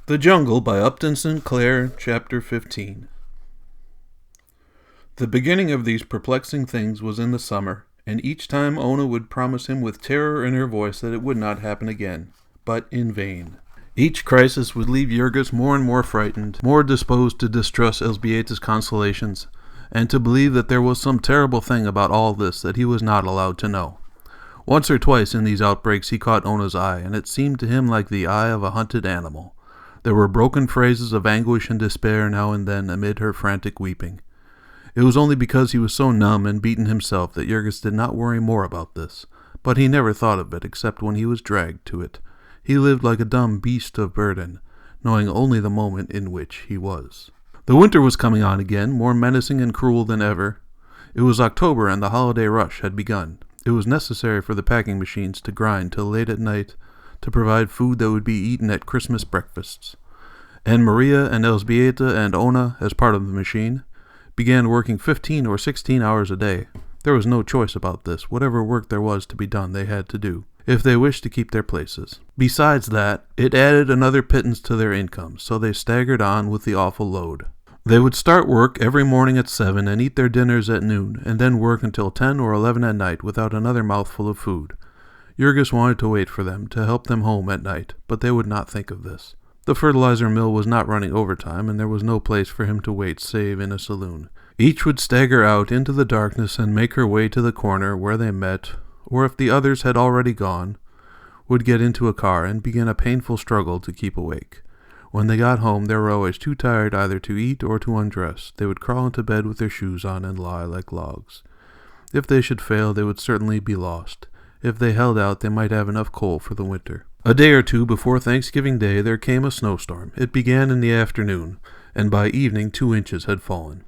The Jungle by Upton Sinclair, Chapter 15. The beginning of these perplexing things was in the summer, and each time Ona would promise him with terror in her voice that it would not happen again, but in vain. Each crisis would leave Jurgis more and more frightened, more disposed to distrust Elzbieta's consolations, and to believe that there was some terrible thing about all this that he was not allowed to know. Once or twice in these outbreaks he caught Ona's eye, and it seemed to him like the eye of a hunted animal. There were broken phrases of anguish and despair now and then amid her frantic weeping. It was only because he was so numb and beaten himself that Jurgis did not worry more about this, but he never thought of it except when he was dragged to it. He lived like a dumb beast of burden, knowing only the moment in which he was. The winter was coming on again, more menacing and cruel than ever. It was October and the holiday rush had begun. It was necessary for the packing machines to grind till late at night, to provide food that would be eaten at Christmas breakfasts. And Maria and Elzbieta and Ona, as part of the machine, began working 15 or 16 hours a day. There was no choice about this. Whatever work there was to be done they had to do, if they wished to keep their places. Besides that, it added another pittance to their income, so they staggered on with the awful load. They would start work every morning at 7 and eat their dinners at noon, and then work until 10 or 11 at night without another mouthful of food. Jurgis wanted to wait for them, to help them home at night, but they would not think of this. The fertilizer mill was not running overtime, and there was no place for him to wait save in a saloon. Each would stagger out into the darkness and make her way to the corner where they met, or if the others had already gone, would get into a car and begin a painful struggle to keep awake. When they got home, they were always too tired either to eat or to undress. They would crawl into bed with their shoes on and lie like logs. If they should fail, they would certainly be lost. If they held out, they might have enough coal for the winter. A day or two before Thanksgiving Day, there came a snowstorm. It began in the afternoon, and by evening 2 inches had fallen.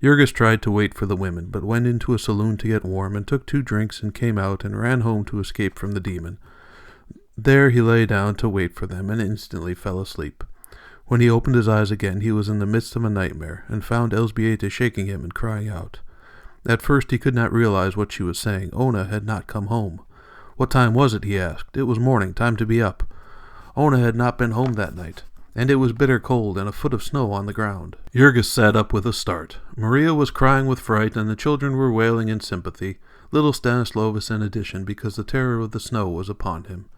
Jurgis tried to wait for the women, but went into a saloon to get warm, and took 2 drinks, and came out, and ran home to escape from the demon. There he lay down to wait for them, and instantly fell asleep. When he opened his eyes again, he was in the midst of a nightmare, and found Elzbieta shaking him and crying out. At first he could not realize what she was saying. Ona had not come home. What time was it, he asked. It was morning, time to be up. Ona had not been home that night, and it was bitter cold and a foot of snow on the ground. Jurgis sat up with a start. Maria was crying with fright, and the children were wailing in sympathy, little Stanislovus in addition, because the terror of the snow was upon him.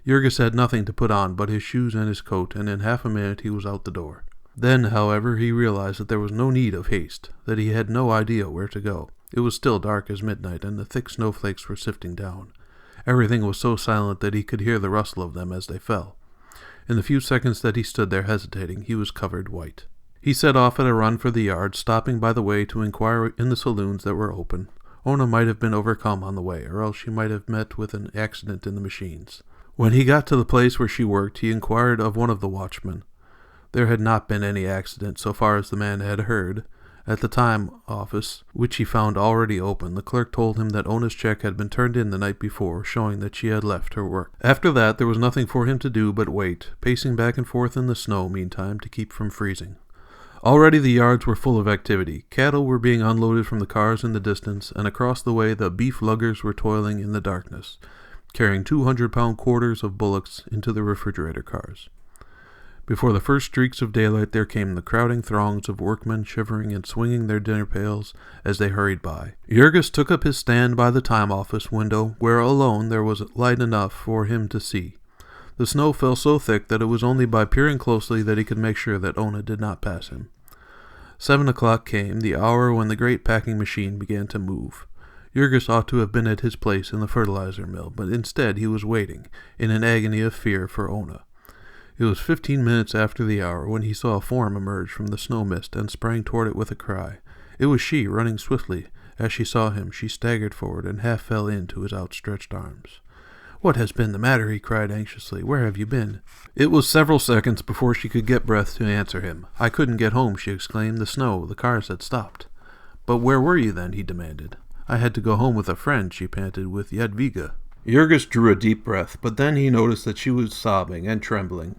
Jurgis had nothing to put on but his shoes and his coat, and in half a minute he was out the door. Then, however, he realized that there was no need of haste, that he had no idea where to go. It was still dark as midnight, and the thick snowflakes were sifting down. Everything was so silent that he could hear the rustle of them as they fell. In the few seconds that he stood there hesitating, he was covered white. He set off at a run for the yard, stopping by the way to inquire in the saloons that were open. Ona might have been overcome on the way, or else she might have met with an accident in the machines. When he got to the place where she worked, he inquired of one of the watchmen. There had not been any accident, so far as the man had heard. At the time office, which he found already open, the clerk told him that Ona's check had been turned in the night before, showing that she had left her work. After that, there was nothing for him to do but wait, pacing back and forth in the snow meantime to keep from freezing. Already the yards were full of activity. Cattle were being unloaded from the cars in the distance, and across the way the beef luggers were toiling in the darkness, carrying 200-pound quarters of bullocks into the refrigerator cars. Before the first streaks of daylight there came the crowding throngs of workmen shivering and swinging their dinner pails as they hurried by. Jurgis took up his stand by the time office window, where alone there was light enough for him to see. The snow fell so thick that it was only by peering closely that he could make sure that Ona did not pass him. 7 o'clock came, the hour when the great packing machine began to move. Jurgis ought to have been at his place in the fertilizer mill, but instead he was waiting, in an agony of fear, for Ona. It was 15 minutes after the hour when he saw a form emerge from the snow mist and sprang toward it with a cry. It was she, running swiftly. As she saw him, she staggered forward and half fell into his outstretched arms. "What has been the matter?" he cried anxiously. "Where have you been?" It was several seconds before she could get breath to answer him. "I couldn't get home," she exclaimed. "The snow, the cars had stopped." "But where were you then?" he demanded. "I had to go home with a friend," she panted, "with Jadwiga." Jurgis drew a deep breath, but then he noticed that she was sobbing and trembling,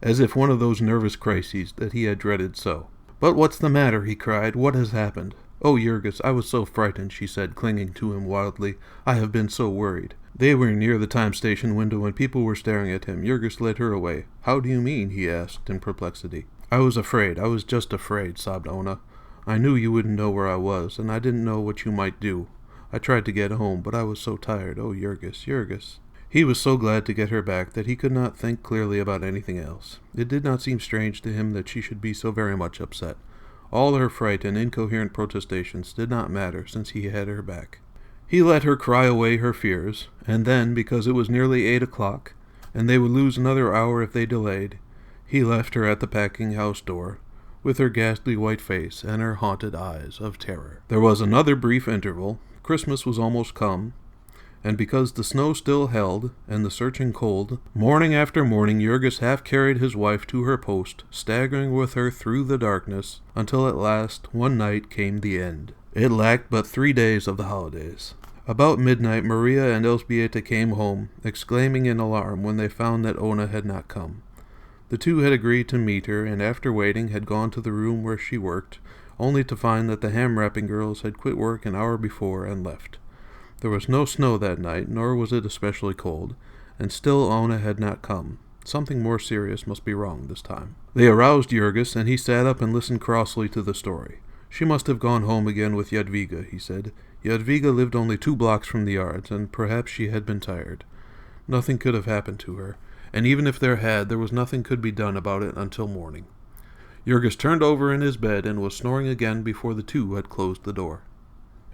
as if one of those nervous crises that he had dreaded so. "But what's the matter?" he cried. "What has happened?" "Oh, Jurgis, I was so frightened," she said, clinging to him wildly. "I have been so worried." They were near the time station window and people were staring at him. Jurgis led her away. "How do you mean?" he asked in perplexity. "I was afraid. I was just afraid," sobbed Ona. "I knew you wouldn't know where I was, and I didn't know what you might do. I tried to get home, but I was so tired. Oh, Jurgis, Jurgis." He was so glad to get her back that he could not think clearly about anything else. It did not seem strange to him that she should be so very much upset. All her fright and incoherent protestations did not matter since he had her back. He let her cry away her fears, and then, because it was nearly 8 o'clock, and they would lose another hour if they delayed, he left her at the packing-house door, with her ghastly white face and her haunted eyes of terror. There was another brief interval. Christmas was almost come, and because the snow still held, and the searching cold, morning after morning Jurgis half carried his wife to her post, staggering with her through the darkness, until at last, one night, came the end. It lacked but 3 days of the holidays. About midnight Maria and Elzbieta came home, exclaiming in alarm when they found that Ona had not come. The two had agreed to meet her, and after waiting had gone to the room where she worked, only to find that the ham-wrapping girls had quit work an hour before and left. There was no snow that night, nor was it especially cold, and still Ona had not come. Something more serious must be wrong this time. They aroused Jurgis, and he sat up and listened crossly to the story. "She must have gone home again with Jadwiga," he said. "Jadwiga lived only 2 blocks from the yards, and perhaps she had been tired. Nothing could have happened to her, and even if there had, there was nothing could be done about it until morning." Jurgis turned over in his bed and was snoring again before the two had closed the door.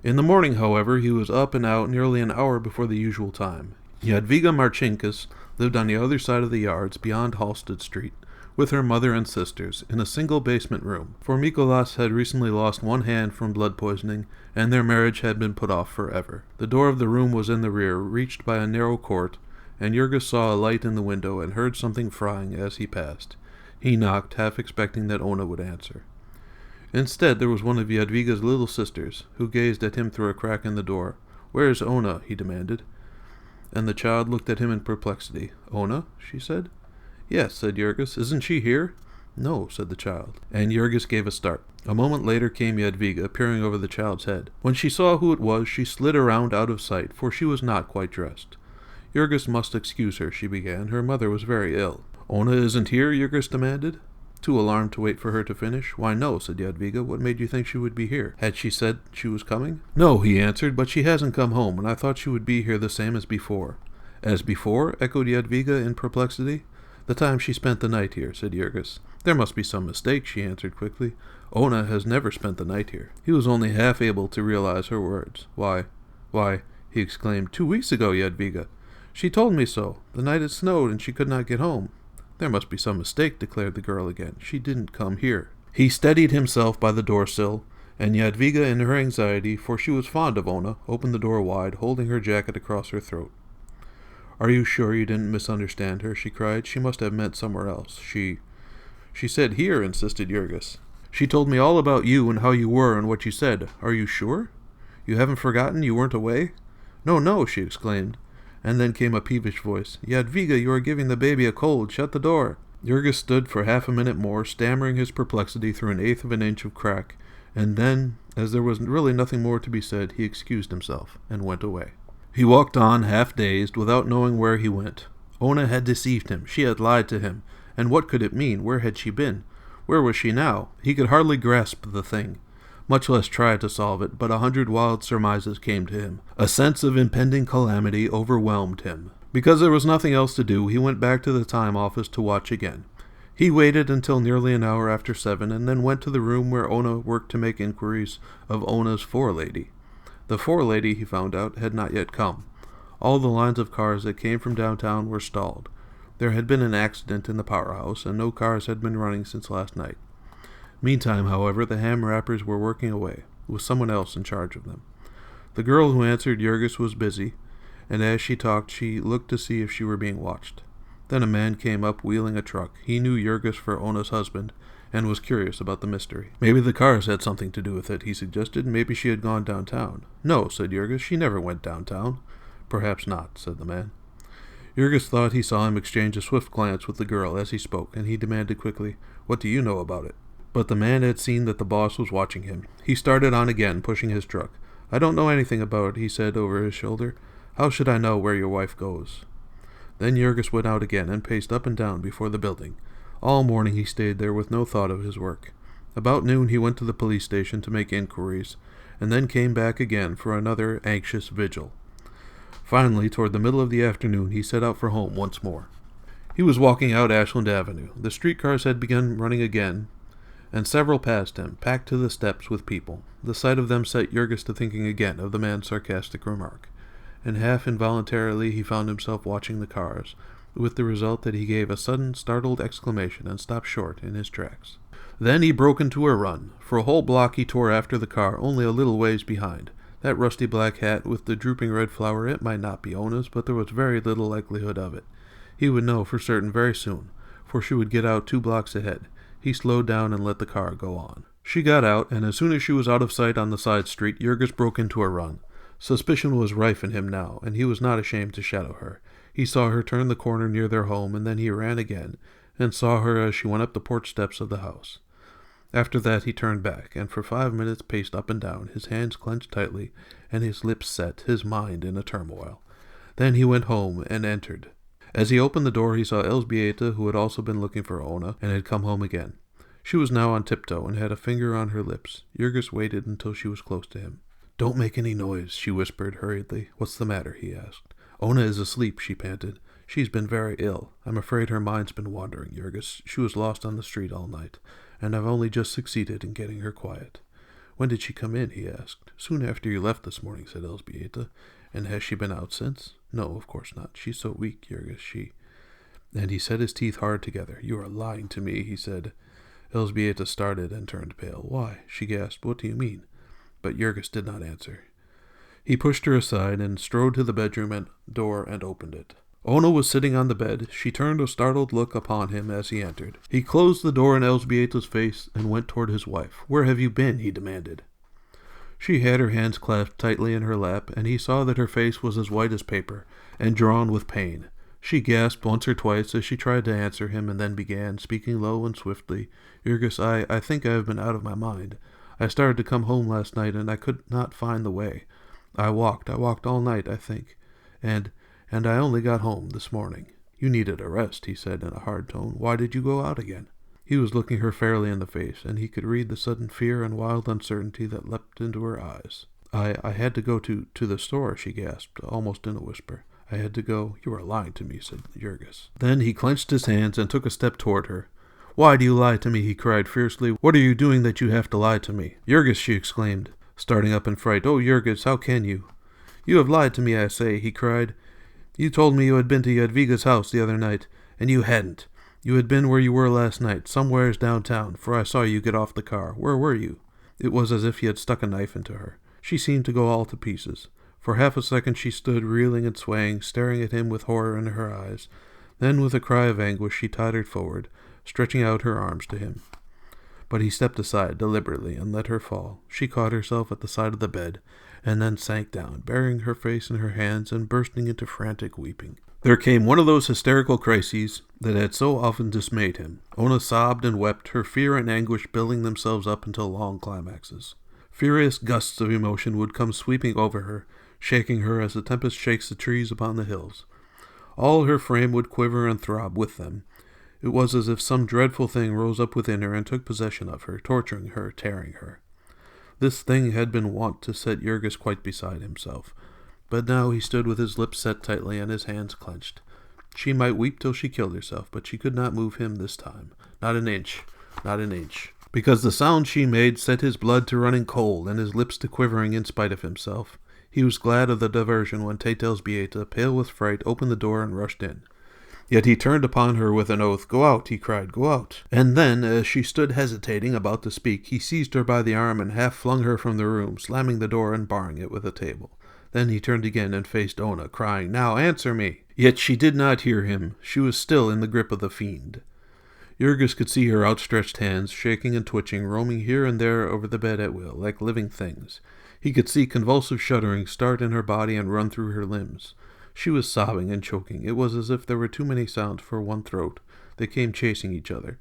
In the morning, however, he was up and out nearly an hour before the usual time. Jadwiga Marcinkus lived on the other side of the yards, beyond Halsted Street, with her mother and sisters, in a single basement room, for Mikolas had recently lost one hand from blood poisoning, and their marriage had been put off forever. The door of the room was in the rear, reached by a narrow court, and Jurgis saw a light in the window and heard something frying as he passed. He knocked, half expecting that Ona would answer. Instead, there was one of Jadwiga's little sisters, who gazed at him through a crack in the door. "Where is Ona?" he demanded. And the child looked at him in perplexity. "Ona?" she said. "Yes," said Jurgis. "Isn't she here?" "No," said the child. And Jurgis gave a start. A moment later came Jadwiga, peering over the child's head. When she saw who it was, she slid around out of sight, for she was not quite dressed. "Jurgis must excuse her," she began. "Her mother was very ill." "Ona isn't here?" Jurgis demanded, too alarmed to wait for her to finish. "Why, no," said Jadwiga. "What made you think she would be here? Had she said she was coming?" "No," he answered, "but she hasn't come home, and I thought she would be here the same as before." "As before?" echoed Jadwiga in perplexity. "The time she spent the night here," said Jurgis. "There must be some mistake," she answered quickly. "Ona has never spent the night here." He was only half able to realize her words. Why, he exclaimed, 2 weeks ago, Jadwiga. She told me so. The night it snowed and she could not get home." "There must be some mistake," declared the girl again. "She didn't come here." He steadied himself by the door-sill, and Jadwiga, in her anxiety, for she was fond of Ona, opened the door wide, holding her jacket across her throat. "Are you sure you didn't misunderstand her?" she cried. "She must have meant somewhere else. She said here," insisted Jurgis. "She told me all about you and how you were and what you said. Are you sure? You haven't forgotten you weren't away?" "No, no," she exclaimed. And then came a peevish voice. "Jadwiga, you are giving the baby a cold. Shut the door." Jurgis stood for half a minute more, stammering his perplexity through an eighth of an inch of crack, and then, as there was really nothing more to be said, he excused himself and went away. He walked on, half-dazed, without knowing where he went. Ona had deceived him. She had lied to him. And what could it mean? Where had she been? Where was she now? He could hardly grasp the thing, much less try to solve it, but 100 wild surmises came to him. A sense of impending calamity overwhelmed him. Because there was nothing else to do, he went back to the time office to watch again. He waited until nearly an hour after 7, and then went to the room where Ona worked to make inquiries of Ona's forelady. The forelady, he found out, had not yet come. All the lines of cars that came from downtown were stalled. There had been an accident in the powerhouse, and no cars had been running since last night. Meantime, however, the ham wrappers were working away, with someone else in charge of them. The girl who answered Jurgis was busy, and as she talked she looked to see if she were being watched. Then a man came up wheeling a truck. He knew Jurgis for Ona's husband, and was curious about the mystery. "Maybe the cars had something to do with it," he suggested. "Maybe she had gone downtown." "No," said Jurgis, "she never went downtown." "Perhaps not," said the man. Jurgis thought he saw him exchange a swift glance with the girl as he spoke, and he demanded quickly, "What do you know about it?" But the man had seen that the boss was watching him. He started on again, pushing his truck. "I don't know anything about it," he said over his shoulder. "How should I know where your wife goes?" Then Jurgis went out again and paced up and down before the building. All morning he stayed there with no thought of his work. About noon he went to the police station to make inquiries, and then came back again for another anxious vigil. Finally, toward the middle of the afternoon, he set out for home once more. He was walking out Ashland Avenue. The streetcars had begun running again, and several passed him, packed to the steps with people. The sight of them set Jurgis to thinking again of the man's sarcastic remark, and half involuntarily he found himself watching the cars, with the result that he gave a sudden, startled exclamation and stopped short in his tracks. Then he broke into a run. For a whole block he tore after the car, only a little ways behind. That rusty black hat with the drooping red flower, it might not be Ona's, but there was very little likelihood of it. He would know for certain very soon, for she would get out 2 blocks ahead. He slowed down and let the car go on. She got out, and as soon as she was out of sight on the side street, Jurgis broke into a run. Suspicion was rife in him now, and he was not ashamed to shadow her. He saw her turn the corner near their home, and then he ran again, and saw her as she went up the porch steps of the house. After that he turned back, and for 5 minutes paced up and down, his hands clenched tightly, and his lips set, his mind in a turmoil. Then he went home and entered. As he opened the door he saw Elzbieta, who had also been looking for Ona, and had come home again. She was now on tiptoe, and had a finger on her lips. Jurgis waited until she was close to him. "Don't make any noise," she whispered hurriedly. "What's the matter?" he asked. "Ona is asleep," she panted. "She's been very ill. I'm afraid her mind's been wandering, Jurgis. She was lost on the street all night, and I've only just succeeded in getting her quiet." "When did she come in?" he asked. "Soon after you left this morning," said Elzbieta. "And has she been out since?" "No, of course not. She's so weak, Jurgis, she—" And he set his teeth hard together. "You are lying to me," he said. Elzbieta started and turned pale. "Why?" she gasped. "What do you mean?" But Jurgis did not answer. He pushed her aside and strode to the bedroom door and opened it. Ona was sitting on the bed. She turned a startled look upon him as he entered. He closed the door in Elzbieta's face and went toward his wife. "Where have you been?" he demanded. She had her hands clasped tightly in her lap, and he saw that her face was as white as paper, and drawn with pain. She gasped once or twice as she tried to answer him, and then began, speaking low and swiftly, "Jurgis, I think I have been out of my mind. I started to come home last night, and I could not find the way. I walked all night, I think, and I only got home this morning." "You needed a rest," he said in a hard tone. "Why did you go out again?" He was looking her fairly in the face, and he could read the sudden fear and wild uncertainty that leapt into her eyes. I had to go to the store," she gasped, almost in a whisper. "I had to go—" "You are lying to me," said Jurgis. Then he clenched his hands and took a step toward her. "Why do you lie to me?" he cried fiercely. "What are you doing that you have to lie to me?" "Jurgis," she exclaimed, starting up in fright. "Oh, Jurgis, how can you?" "You have lied to me, I say," he cried. "You told me you had been to Jadwiga's house the other night, and you hadn't. You had been where you were last night, somewheres downtown, for I saw you get off the car. Where were you?" It was as if he had stuck a knife into her. She seemed to go all to pieces. For half a second she stood reeling and swaying, staring at him with horror in her eyes. Then, with a cry of anguish, she tottered forward, stretching out her arms to him. But he stepped aside deliberately and let her fall. She caught herself at the side of the bed, and then sank down, burying her face in her hands and bursting into frantic weeping. There came one of those hysterical crises that had so often dismayed him. Ona sobbed and wept, her fear and anguish building themselves up into long climaxes. Furious gusts of emotion would come sweeping over her, shaking her as the tempest shakes the trees upon the hills. All her frame would quiver and throb with them. It was as if some dreadful thing rose up within her and took possession of her, torturing her, tearing her. This thing had been wont to set Jurgis quite beside himself. But now he stood with his lips set tightly and his hands clenched. She might weep till she killed herself, but she could not move him this time. Not an inch. Not an inch. Because the sound she made set his blood to running cold and his lips to quivering in spite of himself. He was glad of the diversion when Tate Elzbieta, pale with fright, opened the door and rushed in. Yet he turned upon her with an oath. "Go out," he cried, "go out." And then, as she stood hesitating, about to speak, he seized her by the arm and half flung her from the room, slamming the door and barring it with a table. Then he turned again and faced Ona, crying, "Now answer me!" Yet she did not hear him. She was still in the grip of the fiend. Jurgis could see her outstretched hands, shaking and twitching, roaming here and there over the bed at will, like living things. He could see convulsive shuddering start in her body and run through her limbs. She was sobbing and choking. It was as if there were too many sounds for one throat. They came chasing each other,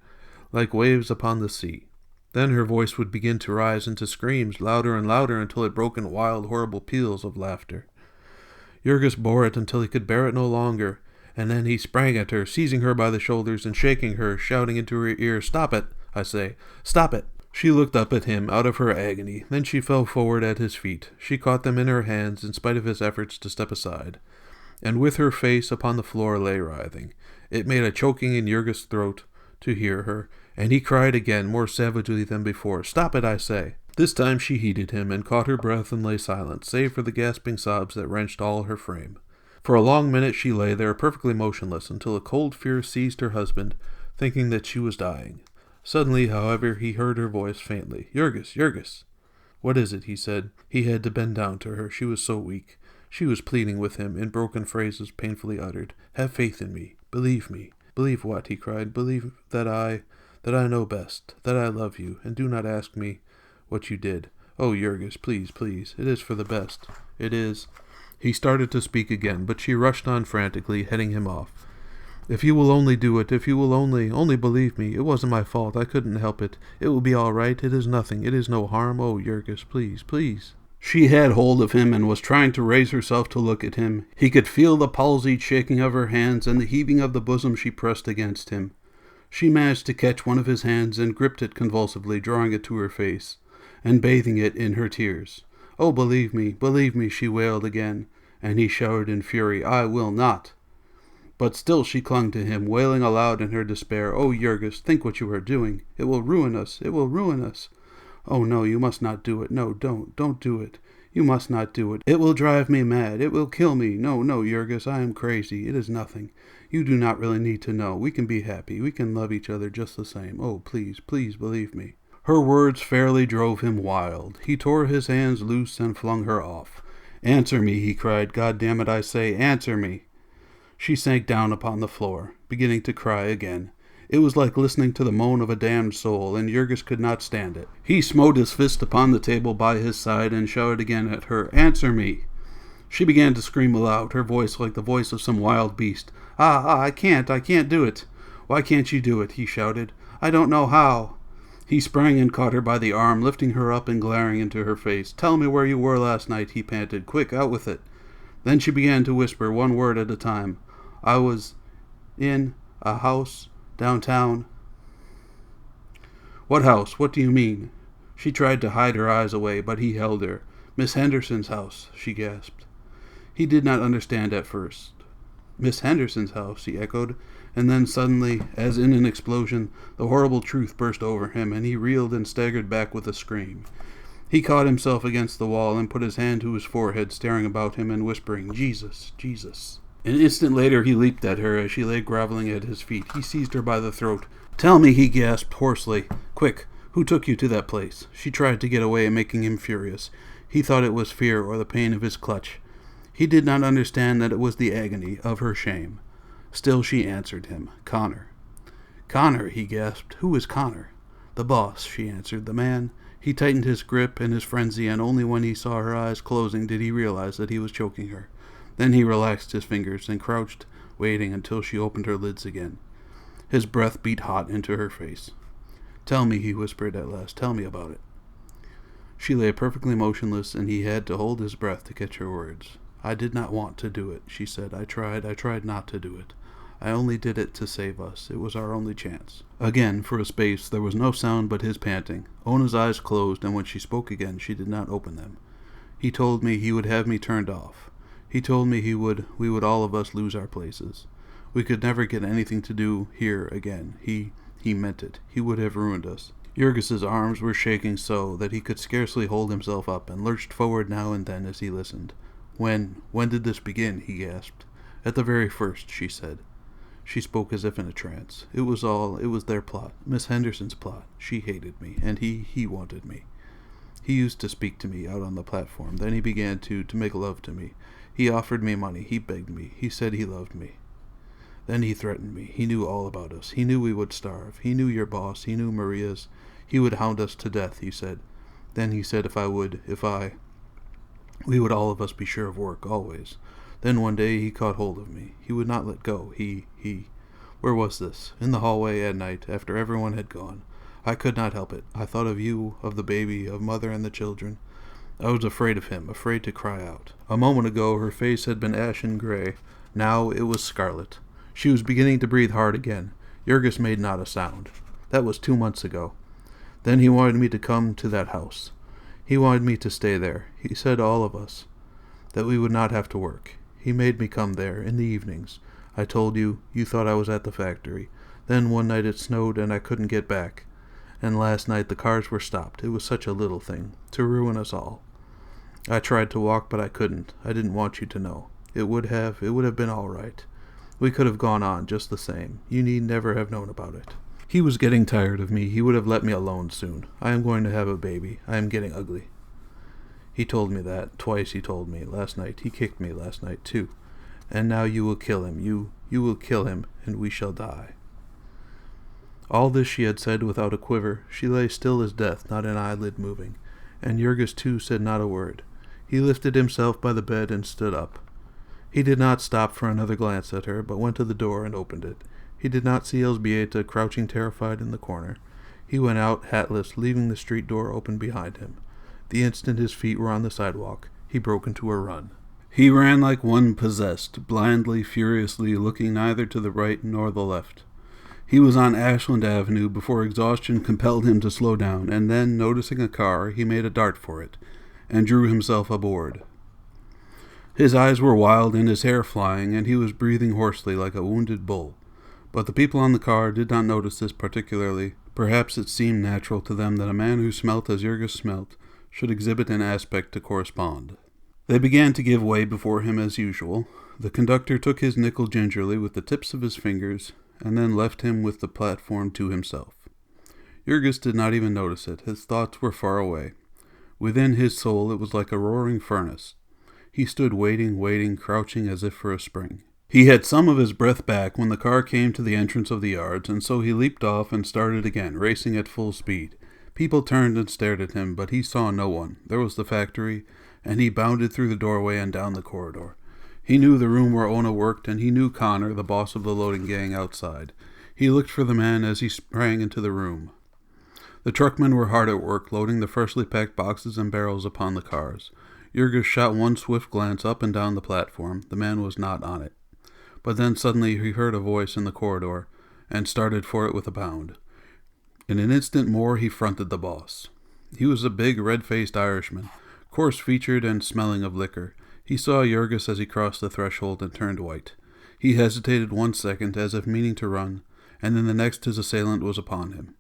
like waves upon the sea. Then her voice would begin to rise into screams, louder and louder, until it broke in wild, horrible peals of laughter. Jurgis bore it until he could bear it no longer, and then he sprang at her, seizing her by the shoulders and shaking her, shouting into her ear, "Stop it, I say! Stop it!" She looked up at him out of her agony. Then she fell forward at his feet. She caught them in her hands in spite of his efforts to step aside, and with her face upon the floor lay writhing. It made a choking in Jurgis' throat to hear her, and he cried again, more savagely than before, "Stop it, I say!" This time she heeded him, and caught her breath and lay silent, save for the gasping sobs that wrenched all her frame. For a long minute she lay there, perfectly motionless, until a cold fear seized her husband, thinking that she was dying. Suddenly, however, he heard her voice faintly. "Jurgis, Jurgis!" "What is it?" he said. He had to bend down to her. She was so weak. She was pleading with him, in broken phrases painfully uttered. "Have faith in me. Believe me." "Believe what?" he cried. "Believe that I know best, that I love you, and do not ask me what you did. Oh, Jurgis, please, please. It is for the best. It is." He started to speak again, but she rushed on frantically, heading him off. "If you will only do it, if you will only believe me. It wasn't my fault. I couldn't help it. It will be all right. It is nothing. It is no harm. Oh, Jurgis, please, please." She had hold of him and was trying to raise herself to look at him. He could feel the palsied shaking of her hands and the heaving of the bosom she pressed against him. She managed to catch one of his hands and gripped it convulsively, drawing it to her face, and bathing it in her tears. "Oh, believe me, she wailed again, and he shouted in fury, "I will not." But still she clung to him, wailing aloud in her despair, "Oh, Jurgis, think what you are doing. It will ruin us. It will ruin us. Oh, no, you must not do it. No, don't do it. You must not do it. It will drive me mad. It will kill me. No, Jurgis, I am crazy. It is nothing. You do not really need to know. We can be happy. We can love each other just the same. Oh, please, please believe me." Her words fairly drove him wild. He tore his hands loose and flung her off. "Answer me," he cried. "God damn it, I say, answer me." She sank down upon the floor, beginning to cry again. It was like listening to the moan of a damned soul, and Jurgis could not stand it. He smote his fist upon the table by his side and shouted again at her, "Answer me!" She began to scream aloud, her voice like the voice of some wild beast. I can't do it." "Why can't you do it?" he shouted. "I don't know how." He sprang and caught her by the arm, lifting her up and glaring into her face. "Tell me where you were last night," he panted. "Quick, out with it." Then she began to whisper, one word at a time. "I was in a house downtown." "What house? What do you mean?" She tried to hide her eyes away, but he held her. "Miss Henderson's house," she gasped. He did not understand at first. "Miss Henderson's house," he echoed, and then suddenly, as in an explosion, the horrible truth burst over him, and he reeled and staggered back with a scream. He caught himself against the wall and put his hand to his forehead, staring about him and whispering, "Jesus, Jesus." An instant later he leaped at her as she lay groveling at his feet. He seized her by the throat. "Tell me," he gasped hoarsely. "Quick, who took you to that place?" She tried to get away, making him furious. He thought it was fear or the pain of his clutch. He did not understand that it was the agony of her shame. Still she answered him. "Connor." "Connor," he gasped. "Who is Connor?" "The boss," she answered. "The man." He tightened his grip in his frenzy, and only when he saw her eyes closing did he realize that he was choking her. Then he relaxed his fingers and crouched, waiting until she opened her lids again. His breath beat hot into her face. "Tell me," he whispered at last. "Tell me about it." She lay perfectly motionless, and he had to hold his breath to catch her words. "I did not want to do it," she said. I tried not to do it. I only did it to save us. It was our only chance." Again, for a space, there was no sound but his panting. Ona's eyes closed, and when she spoke again, she did not open them. "He told me he would have me turned off. He told me we would all of us lose our places. We could never get anything to do here again. He meant it. He would have ruined us." Jurgis's arms were shaking so that he could scarcely hold himself up, and lurched forward now and then as he listened. When did this begin?" he gasped. "At the very first," she said. She spoke as if in a trance. It was their plot, Miss Henderson's plot. She hated me, and he wanted me. He used to speak to me out on the platform. Then he began to make love to me. He offered me money. He begged me. He said he loved me. Then he threatened me. He knew all about us. He knew we would starve. He knew your boss. He knew Maria's. He would hound us to death, he said. Then he said we would all of us be sure of work, always. Then one day he caught hold of me. He would not let go. Where was this? In the hallway at night, after everyone had gone. I could not help it. I thought of you, of the baby, of mother and the children. I was afraid of him, afraid to cry out. A moment ago her face had been ashen gray. Now it was scarlet. She was beginning to breathe hard again. Jurgis made not a sound. That was 2 months ago. Then he wanted me to come to that house. He wanted me to stay there. He said all of us, that we would not have to work. He made me come there, in the evenings. I told you, you thought I was at the factory. Then one night it snowed and I couldn't get back. And last night the cars were stopped. It was such a little thing, to ruin us all. I tried to walk, but I couldn't. I didn't want you to know. It would have been all right. We could have gone on just the same. You need never have known about it. He was getting tired of me. He would have let me alone soon. I am going to have a baby. I am getting ugly. He told me that. Twice he told me. Last night. He kicked me last night, too. And now you will kill him. You will kill him, and we shall die. All this she had said without a quiver. She lay still as death, not an eyelid moving. And Jurgis, too, said not a word. He lifted himself by the bed and stood up. He did not stop for another glance at her, but went to the door and opened it. He did not see Elzbieta crouching terrified in the corner. He went out, hatless, leaving the street door open behind him. The instant his feet were on the sidewalk, he broke into a run. He ran like one possessed, blindly, furiously, looking neither to the right nor the left. He was on Ashland Avenue before exhaustion compelled him to slow down, and then, noticing a car, he made a dart for it, and drew himself aboard. His eyes were wild and his hair flying, and he was breathing hoarsely like a wounded bull. But the people on the car did not notice this particularly. Perhaps it seemed natural to them that a man who smelt as Jurgis smelt should exhibit an aspect to correspond. They began to give way before him as usual. The conductor took his nickel gingerly with the tips of his fingers, and then left him with the platform to himself. Jurgis did not even notice it. His thoughts were far away. Within his soul it was like a roaring furnace. He stood waiting, crouching as if for a spring. He had some of his breath back when the car came to the entrance of the yards, and so he leaped off and started again, racing at full speed. People turned and stared at him, but he saw no one. There was the factory, and he bounded through the doorway and down the corridor. He knew the room where Ona worked, and he knew Connor, the boss of the loading gang, outside. He looked for the man as he sprang into the room. The truckmen were hard at work, loading the freshly packed boxes and barrels upon the cars. Jurgis shot one swift glance up and down the platform. The man was not on it. But then suddenly he heard a voice in the corridor, and started for it with a bound. In an instant more he fronted the boss. He was a big, red-faced Irishman, coarse-featured and smelling of liquor. He saw Jurgis as he crossed the threshold and turned white. He hesitated 1 second, as if meaning to run, and then the next his assailant was upon him.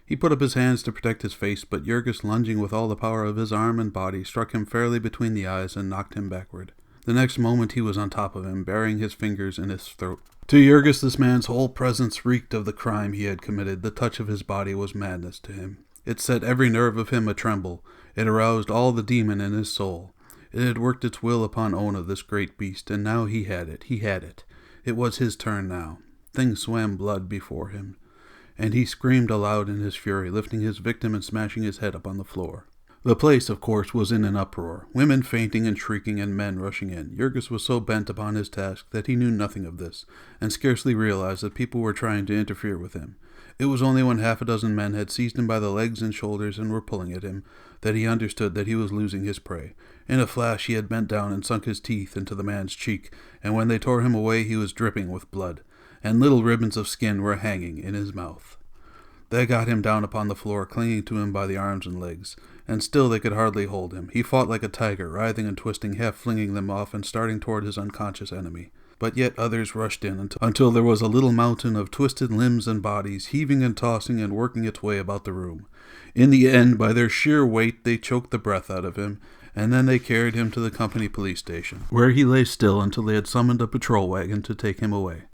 He put up his hands to protect his face, but Jurgis, lunging with all the power of his arm and body, struck him fairly between the eyes and knocked him backward. The next moment he was on top of him, burying his fingers in his throat. To Jurgis, this man's whole presence reeked of the crime he had committed. The touch of his body was madness to him. It set every nerve of him a-tremble. It aroused all the demon in his soul. It had worked its will upon Ona, this great beast, and now he had it. He had it. It was his turn now. Things swam blood before him, and he screamed aloud in his fury, lifting his victim and smashing his head upon the floor. The place, of course, was in an uproar, women fainting and shrieking and men rushing in. Jurgis was so bent upon his task that he knew nothing of this, and scarcely realized that people were trying to interfere with him. It was only when 6 men had seized him by the legs and shoulders and were pulling at him that he understood that he was losing his prey. In a flash he had bent down and sunk his teeth into the man's cheek, and when they tore him away he was dripping with blood, and little ribbons of skin were hanging in his mouth. They got him down upon the floor, clinging to him by the arms and legs, and still they could hardly hold him. He fought like a tiger, writhing and twisting, half flinging them off and starting toward his unconscious enemy. But yet others rushed in until there was a little mountain of twisted limbs and bodies, heaving and tossing and working its way about the room. In the end, by their sheer weight, they choked the breath out of him, and then they carried him to the company police station, where he lay still until they had summoned a patrol wagon to take him away.